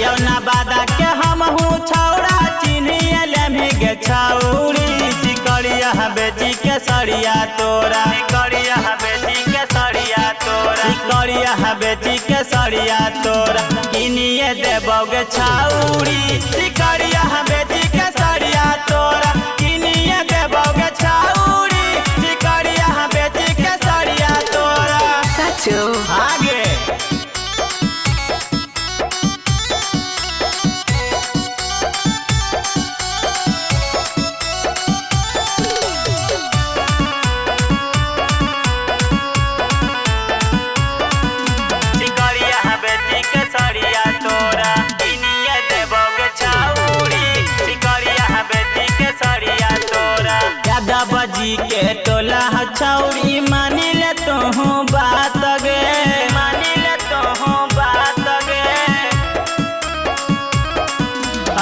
कहियो ना बादा के हम हूँ छौड़ा चिन्हिए लेमी गे छौड़ी सिकड़िया बेची के सड़िया तोरा सिकड़िया बेची के सड़िया तोरा सिकड़िया बेची के सड़िया तोरा किनिए देबोगे छौड़ी सिकड़िया बेची के सड़िया तोरा किनिए देबोगे छौड़ी सिकड़िया बेची के सड़िया तोरा सचो आगे बजी के टोला छौड़ी मानी ले तो हूँ बात गे मानी ले तो हूँ बात गे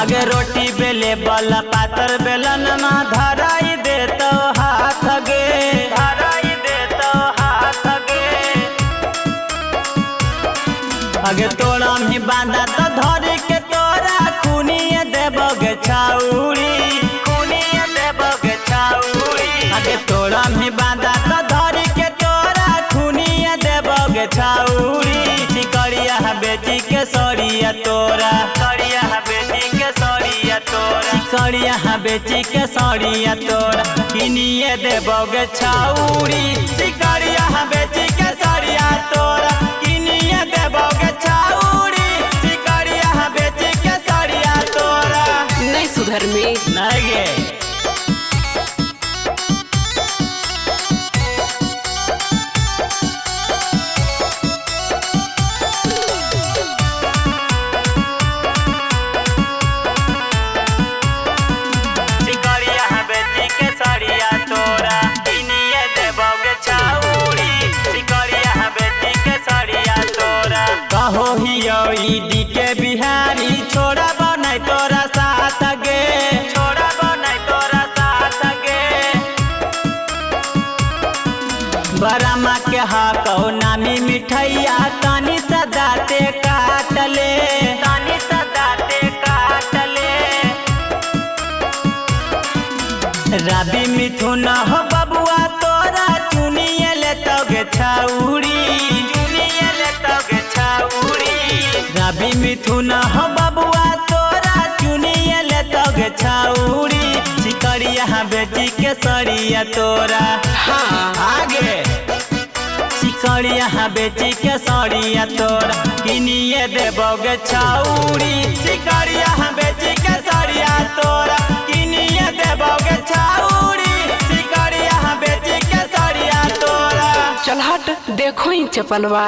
अगे रोटी बेले बल पातर बेलन ना धराई दे तो हाथ गे धराई दे तो हाथ गे अगे तोड़ा में बांधा तो धर के तोरा खुनिए देबोगे छौड़ी आगे तोड़ा में बांधा तो धर के तोरा खुनिया देबोगे छौड़ी सिकड़िया बेची के सड़िया तोरा सड़िया बेची के सड़िया तोरा सिकड़िया बेची के सड़िया तोरा किनिए देबोगे छौड़ी सिकड़िया बेची के सड़िया तोरा किनिए देबोगे छौड़ी सिकड़िया बेची के सड़िया तोरा नहीं सुधर में नहीं गे कहो हियोई के बिहारी छोड़ा बनाई तोरा साथ गे छोड़ा बनाई तोरा साथ गे बरामा के हाको नामी मिठैया तानी सदाते काट ले तानी सदाते काट ले रवि मिथुन हो बबुआ तोरा चुनिए ले तोगे छौड़ी रवि मिथुन हो बबुआ तोरा चुनिए ले तोगे छौड़ी सिकड़िया बेची के सड़िया तोरा हाँ आगे सिकड़िया बेची के सड़िया तोरा किनिए देबोगे छौड़ी सिकड़िया बेची के सड़िया तोरा किनिए देबोगे छौड़ी सिकड़िया बेची के सड़िया तोरा चल हट देखो ही चपलवा।